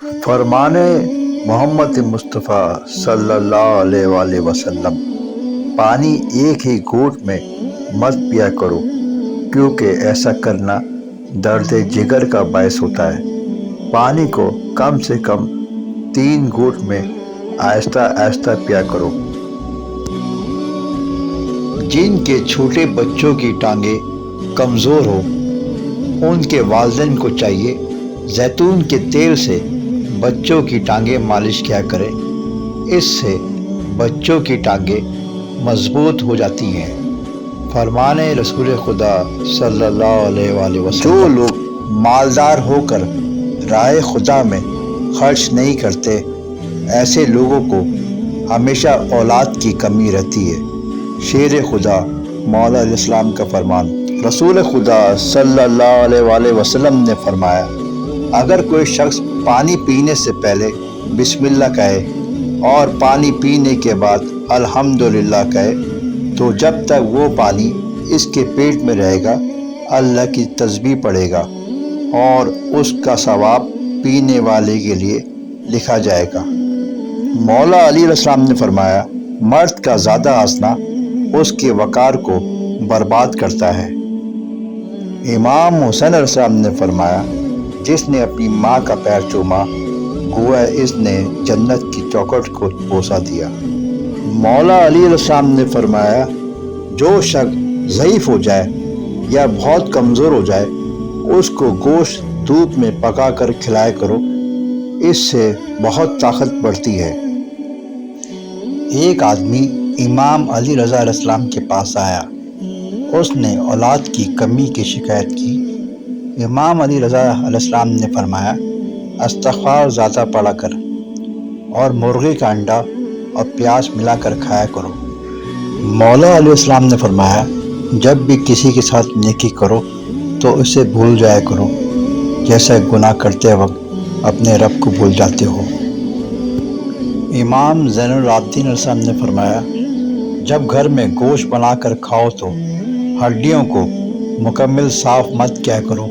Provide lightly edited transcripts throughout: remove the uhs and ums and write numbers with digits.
فرمان محمد مصطفیٰ صلی اللہ علیہ وآلہ وسلم، پانی ایک ہی گھونٹ میں مت پیا کرو، کیونکہ ایسا کرنا درد جگر کا باعث ہوتا ہے۔ پانی کو کم سے کم 3 گھونٹ میں آہستہ آہستہ پیا کرو۔ جن کے چھوٹے بچوں کی ٹانگیں کمزور ہو، ان کے والدین کو چاہیے زیتون کے تیل سے بچوں کی ٹانگیں مالش کیا کریں، اس سے بچوں کی ٹانگیں مضبوط ہو جاتی ہیں۔ فرمان رسول خدا صلی اللہ علیہ وآلہ وسلم، جو لوگ مالدار ہو کر راہ خدا میں خرچ نہیں کرتے، ایسے لوگوں کو ہمیشہ اولاد کی کمی رہتی ہے۔ شیر خدا مولا علیہ السلام کا فرمان۔ رسول خدا صلی اللہ علیہ وآلہ وسلم نے فرمایا، اگر کوئی شخص پانی پینے سے پہلے بسم اللہ کہے اور پانی پینے کے بعد الحمدللہ کہے تو جب تک وہ پانی اس کے پیٹ میں رہے گا اللہ کی تسبیح پڑھے گا اور اس کا ثواب پینے والے کے لیے لکھا جائے گا۔ مولا علی علیہ السلام نے فرمایا، مرد کا زیادہ ہنسنا اس کے وقار کو برباد کرتا ہے۔ امام حسین علیہ السلام نے فرمایا، جس نے اپنی ماں کا پیر چوما گویا اس نے جنت کی چوکھٹ کو بوسہ دیا۔ مولا علی علیہ السلام نے فرمایا، جو شخص ضعیف ہو جائے یا بہت کمزور ہو جائے اس کو گوشت دودھ میں پکا کر کھلایا کرو، اس سے بہت طاقت بڑھتی ہے۔ ایک آدمی امام علی رضا علیہ السلام کے پاس آیا، اس نے اولاد کی کمی کی شکایت کی۔ امام علی رضا علیہ السلام نے فرمایا، استغفار زیادہ پڑھا کر اور مرغی کا انڈا اور پیاز ملا کر کھایا کرو۔ مولا علیہ السلام نے فرمایا، جب بھی کسی کے ساتھ نیکی کرو تو اسے بھول جایا کرو جیسے گناہ کرتے وقت اپنے رب کو بھول جاتے ہو۔ امام زین العابدین علیہ السلام نے فرمایا، جب گھر میں گوشت بنا کر کھاؤ تو ہڈیوں کو مکمل صاف مت کیا کرو،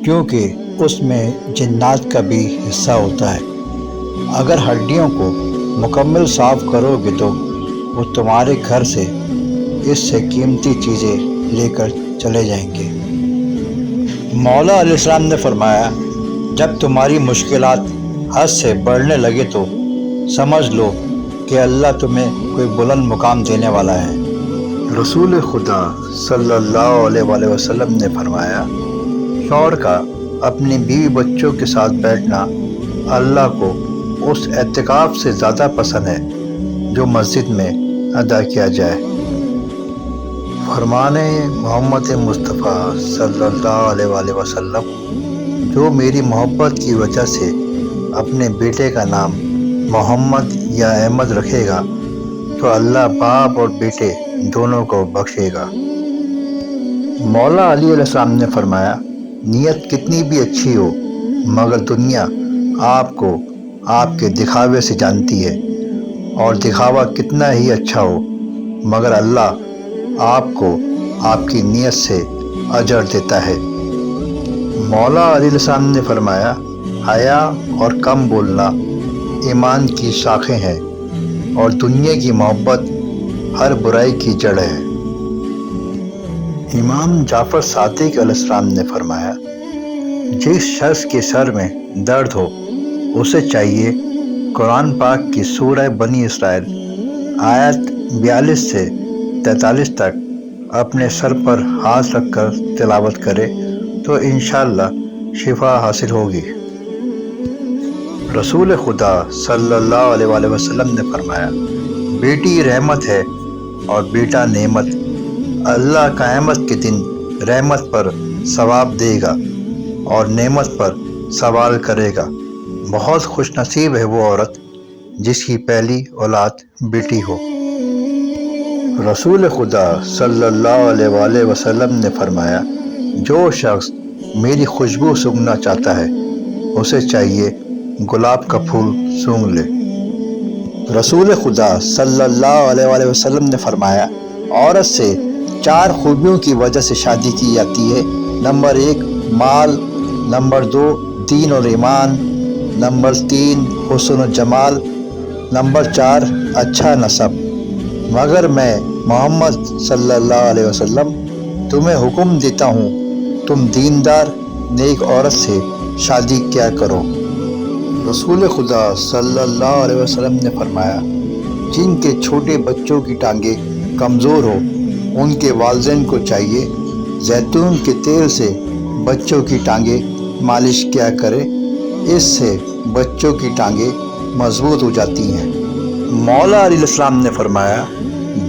کیونکہ اس میں جنات کا بھی حصہ ہوتا ہے۔ اگر ہڈیوں کو مکمل صاف کرو گے تو وہ تمہارے گھر سے اس سے قیمتی چیزیں لے کر چلے جائیں گے۔ مولا علیہ السلام نے فرمایا، جب تمہاری مشکلات حد سے بڑھنے لگے تو سمجھ لو کہ اللہ تمہیں کوئی بلند مقام دینے والا ہے۔ رسول خدا صلی اللہ علیہ وآلہ وسلم نے فرمایا، شوہر کا اپنی بیوی بچوں کے ساتھ بیٹھنا اللہ کو اس اعتکاف سے زیادہ پسند ہے جو مسجد میں ادا کیا جائے۔ فرمان محمد مصطفیٰ صلی اللہ علیہ وآلہ وسلم، جو میری محبت کی وجہ سے اپنے بیٹے کا نام محمد یا احمد رکھے گا تو اللہ باپ اور بیٹے دونوں کو بخشے گا۔ مولا علی علیہ السلام نے فرمایا، نیت کتنی بھی اچھی ہو مگر دنیا آپ کو آپ کے دکھاوے سے جانتی ہے، اور دکھاوا کتنا ہی اچھا ہو مگر اللہ آپ کو آپ کی نیت سے اجر دیتا ہے۔ مولا علی علیہ السلام نے فرمایا، حیا اور کم بولنا ایمان کی شاخیں ہیں اور دنیا کی محبت ہر برائی کی جڑ ہے۔ امام جعفر صادق علیہ السلام نے فرمایا، جس شخص کے سر میں درد ہو اسے چاہیے قرآن پاک کی سورہ بنی اسرائیل آیت 42 سے 43 تک اپنے سر پر ہاتھ رکھ کر تلاوت کرے تو انشاءاللہ شفا حاصل ہوگی۔ رسول خدا صلی اللہ علیہ وآلہ وسلم نے فرمایا، بیٹی رحمت ہے اور بیٹا نعمت۔ اللہ قیامت کے دن رحمت پر ثواب دے گا اور نعمت پر سوال کرے گا۔ بہت خوش نصیب ہے وہ عورت جس کی پہلی اولاد بیٹی ہو۔ رسول خدا صلی اللہ علیہ وآلہ وسلم نے فرمایا، جو شخص میری خوشبو سونگھنا چاہتا ہے اسے چاہیے گلاب کا پھول سونگھ لے۔ رسول خدا صلی اللہ علیہ وآلہ وسلم نے فرمایا، عورت سے 4 خوبیوں کی وجہ سے شادی کی جاتی ہے۔ نمبر 1 مال، نمبر 2 دین اور ایمان، نمبر 3 حسن و جمال، نمبر 4 اچھا نسب۔ مگر میں محمد صلی اللہ علیہ وسلم تمہیں حکم دیتا ہوں تم دیندار نیک عورت سے شادی کیا کرو۔ رسول خدا صلی اللہ علیہ وسلم نے فرمایا جن کے چھوٹے بچوں کی ٹانگیں کمزور ہو ان کے والدین کو چاہیے زیتون کے تیل سے بچوں کی ٹانگیں مالش کیا کرے، اس سے بچوں کی ٹانگیں مضبوط ہو جاتی ہیں۔ مولا علیہ السلام نے فرمایا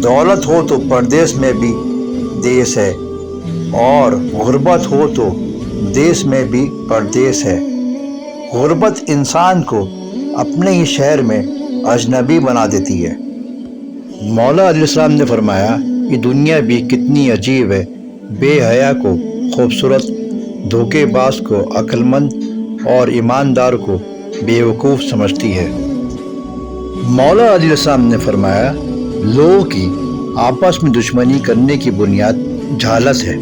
دولت ہو تو پردیس میں بھی دیس ہے، اور غربت ہو تو دیس میں بھی پردیس ہے۔ غربت انسان کو اپنے ہی شہر میں اجنبی بنا دیتی ہے۔ مولا علیہ السلام نے فرمایا یہ دنیا بھی کتنی عجیب ہے، بے حیا کو خوبصورت، دھوکے باز کو عقل مند اور ایماندار کو بیوقوف سمجھتی ہے۔ مولا علیہ السلام نے فرمایا لوگوں کی آپس میں دشمنی کرنے کی بنیاد جہالت ہے۔